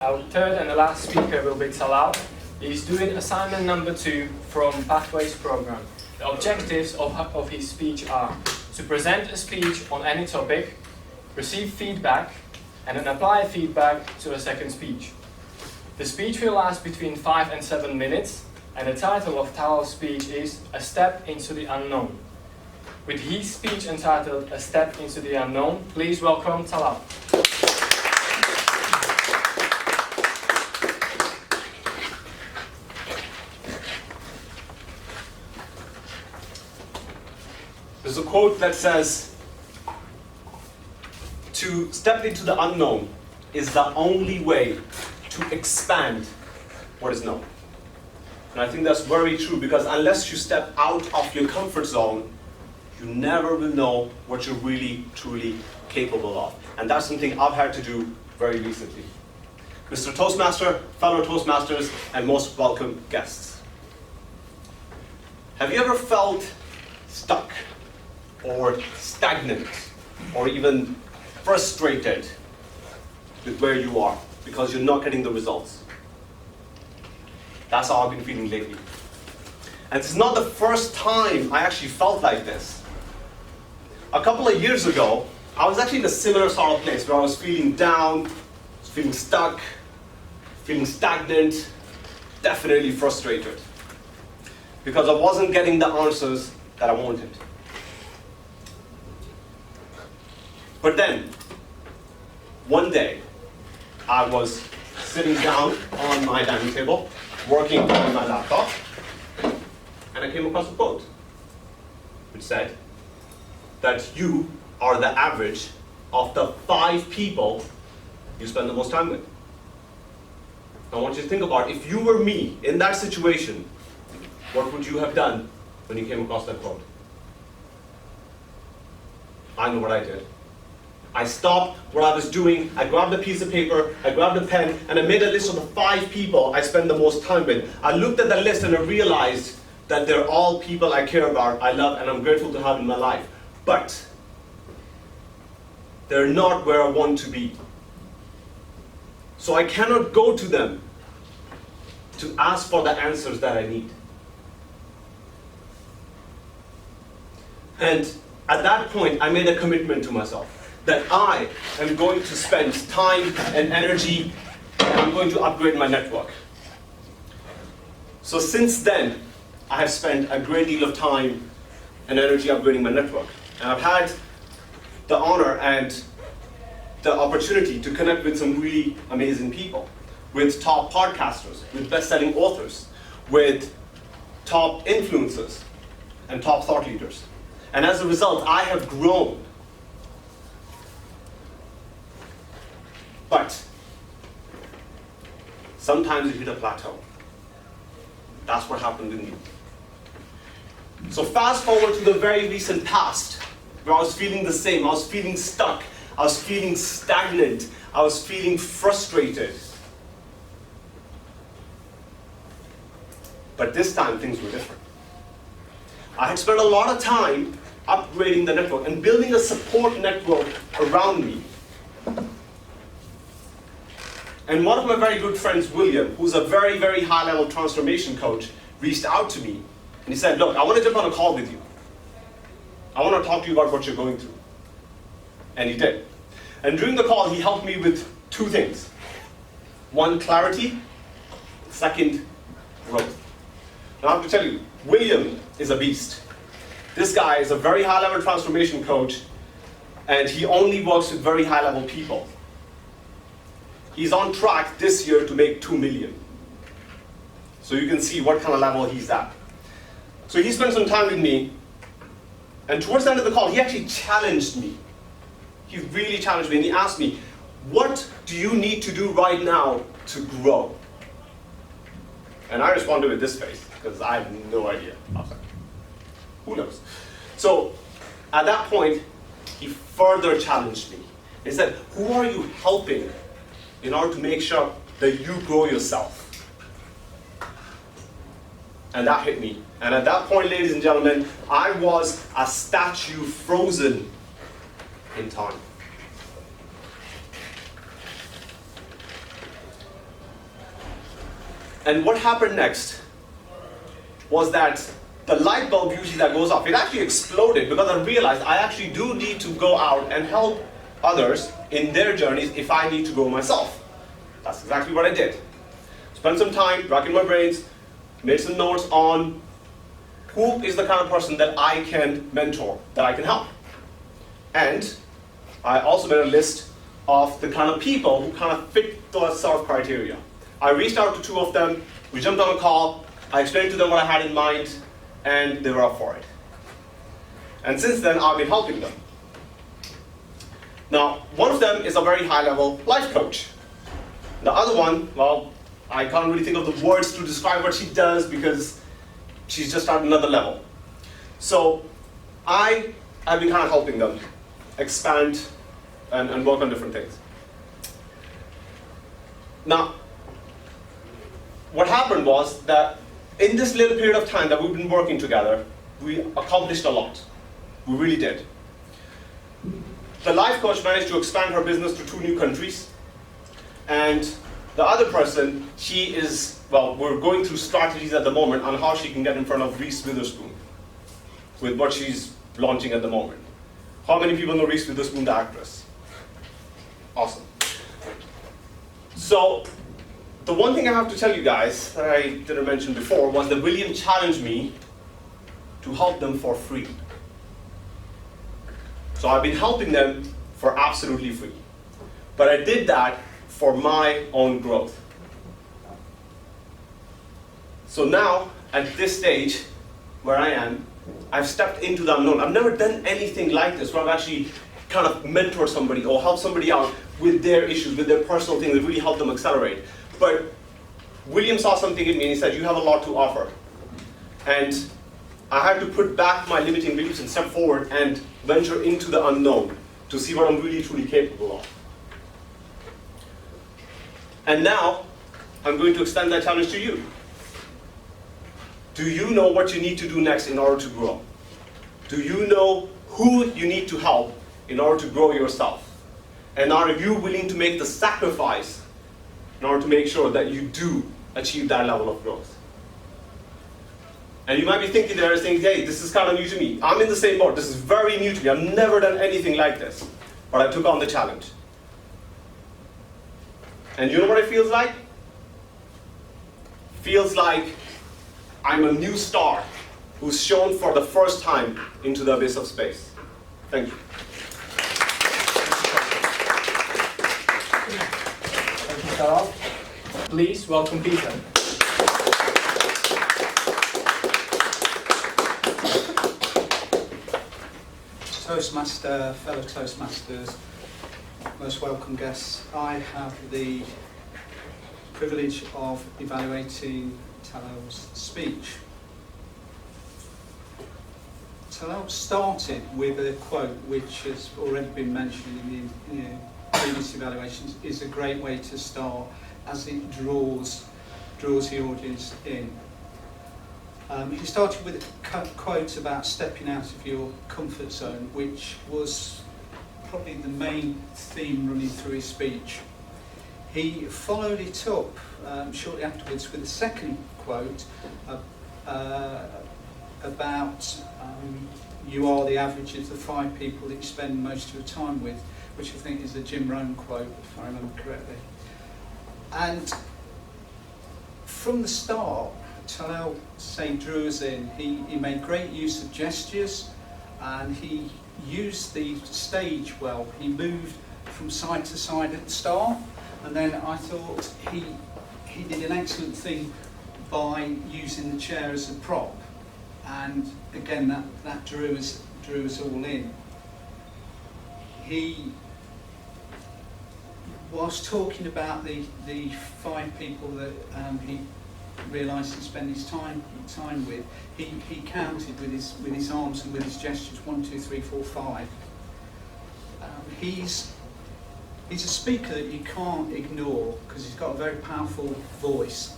Our third and the last speaker will be Talal. He's doing assignment number 2 from Pathways program. The objectives of his speech are to present a speech on any topic, receive feedback, and then apply feedback to a second speech. The speech will last between 5 and 7 minutes, and the title of Talal's speech is A Step into the Unknown. With his speech entitled A Step into the Unknown, please welcome Talal. There's a quote that says, "To step into the unknown is the only way to expand what is known." And I think that's very true, because unless you step out of your comfort zone, you never will know what you're really, truly capable of. And that's something I've had to do very recently. Mr. Toastmaster, fellow Toastmasters, and most welcome guests. Have you ever felt stuck, or stagnant, or even frustrated with where you are because you're not getting the results? That's how I've been feeling lately. And it's not the first time I actually felt like this. A couple of years ago, I was actually in a similar sort of place where I was feeling down, feeling stuck, feeling stagnant, definitely frustrated, because I wasn't getting the answers that I wanted. But then, one day, I was sitting down on my dining table, working on my laptop, and I came across a quote, which said that you are the average of the 5 people you spend the most time with. I want you to think about, if you were me in that situation, what would you have done when you came across that quote? I know what I did. I stopped what I was doing, I grabbed a piece of paper, I grabbed a pen, and I made a list of the 5 people I spend the most time with. I looked at the list and I realized that they're all people I care about, I love, and I'm grateful to have in my life. But they're not where I want to be. So I cannot go to them to ask for the answers that I need. And at that point, I made a commitment to myself that I am going to spend time and energy, and I'm going to upgrade my network. So since then, I have spent a great deal of time and energy upgrading my network. And I've had the honor and the opportunity to connect with some really amazing people, with top podcasters, with best-selling authors, with top influencers, and top thought leaders. And as a result, I have grown. But sometimes you hit a plateau. That's what happened with me. So fast forward to the very recent past, where I was feeling the same. I was feeling stuck. I was feeling stagnant. I was feeling frustrated. But this time, things were different. I had spent a lot of time upgrading the network and building a support network around me. And one of my very good friends, William, who's a very, very high-level transformation coach, reached out to me. And he said, "Look, I want to jump on a call with you. I want to talk to you about what you're going through." And he did. And during the call, he helped me with 2 things. 1, clarity. 2, growth. Now I have to tell you, William is a beast. This guy is a very high-level transformation coach, and he only works with very high-level people. He's on track this year to make 2 million. So you can see what kind of level he's at. So he spent some time with me, and towards the end of the call, he actually challenged me. He really challenged me, and he asked me, "What do you need to do right now to grow?" And I responded with this face, because I have no idea. I was like, who knows? So at that point, he further challenged me. He said, "Who are you helping in order to make sure that you grow yourself?" And that hit me. And at that point, ladies and gentlemen, I was a statue frozen in time. And what happened next was that the light bulb usually that goes off, it actually exploded because I realized I actually do need to go out and help others in their journeys if I need to go myself. That's exactly what I did. Spent some time racking my brains, made some notes on who is the kind of person that I can mentor, that I can help. And I also made a list of the kind of people who kind of fit those sort of criteria. I reached out to 2 of them, we jumped on a call, I explained to them what I had in mind, and they were up for it. And since then, I've been helping them. Now, one of them is a very high-level life coach. The other one, well, I can't really think of the words to describe what she does because she's just at another level. So I have been kind of helping them expand and work on different things. Now, what happened was that in this little period of time that we've been working together, we accomplished a lot. We really did. The life coach managed to expand her business to 2 new countries. And the other person, she is, well, we're going through strategies at the moment on how she can get in front of Reese Witherspoon with what she's launching at the moment. How many people know Reese Witherspoon, the actress? Awesome. So, the one thing I have to tell you guys that I didn't mention before was that William challenged me to help them for free. So I've been helping them for absolutely free. But I did that for my own growth. So now, at this stage where I am, I've stepped into the unknown. I've never done anything like this where I've actually kind of mentored somebody or helped somebody out with their issues, with their personal things that really helped them accelerate. But William saw something in me and he said, you have a lot to offer. And I had to put back my limiting beliefs and step forward and venture into the unknown to see what I'm really truly capable of. And now, I'm going to extend that challenge to you. Do you know what you need to do next in order to grow? Do you know who you need to help in order to grow yourself? And are you willing to make the sacrifice in order to make sure that you do achieve that level of growth? And you might be thinking there and saying, hey, this is kind of new to me. I'm in the same boat. This is very new to me. I've never done anything like this. But I took on the challenge. And you know what it feels like? Feels like I'm a new star who's shown for the first time into the abyss of space. Thank you. Thank you, Sarah. Please welcome Peter. Toastmaster, fellow Toastmasters, most welcome guests. I have the privilege of evaluating Talal's speech. Talal started with a quote which has already been mentioned in the previous evaluations. Is a great way to start as it draws the audience in. He started with a quote about stepping out of your comfort zone, which was probably the main theme running through his speech. He followed it up shortly afterwards with a second quote about you are the average of the 5 people that you spend most of your time with, which I think is a Jim Rohn quote, if I remember correctly. And from the start, Talal drew us in. He made great use of gestures and he used the stage well. He moved from side to side at the start, and then I thought he did an excellent thing by using the chair as a prop, and again that drew us all in. He, whilst talking about the 5 people that he realised to spend his time with, he counted with his arms and with his gestures 1, 2, 3, 4, 5. He's a speaker that you can't ignore because he's got a very powerful voice,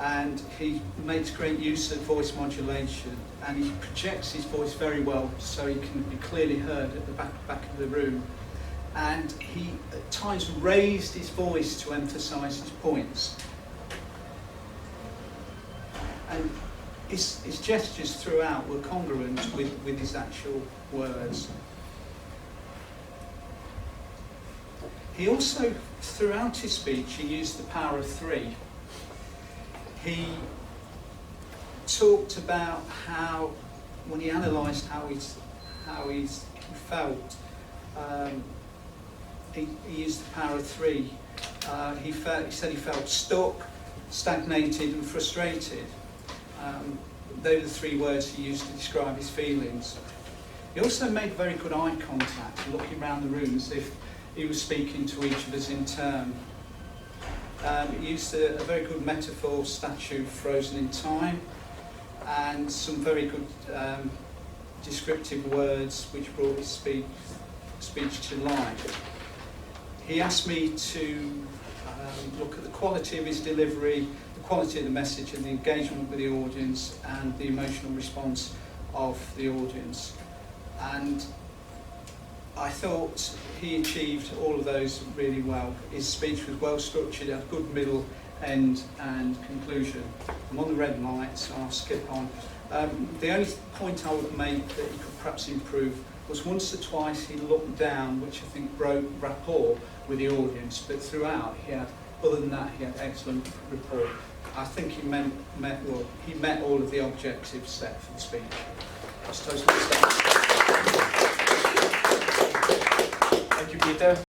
and he makes great use of voice modulation, and he projects his voice very well so he can be clearly heard at the back of the room. And he at times raised his voice to emphasise his points. And his gestures throughout were congruent with his actual words. He also, throughout his speech, he used the power of three. He talked about how, when he analysed how he felt, he used the power of three. He said he felt stuck, stagnated and frustrated. They were the three words he used to describe his feelings. He also made very good eye contact, looking around the room as if he was speaking to each of us in turn. He used a very good metaphor statue frozen in time, and some very good descriptive words which brought his speech to life. He asked me to look at the quality of his delivery, the quality of the message and the engagement with the audience and the emotional response of the audience. And I thought he achieved all of those really well. His speech was well structured, had a good middle, end and conclusion. I'm on the red light, so I'll skip on. The only point I would make that he could perhaps improve was once or twice he looked down, which I think broke rapport with the audience, but throughout other than that, he had excellent rapport. I think he met all of the objectives set for the speech. That's Toastmasters. Thank you, Peter.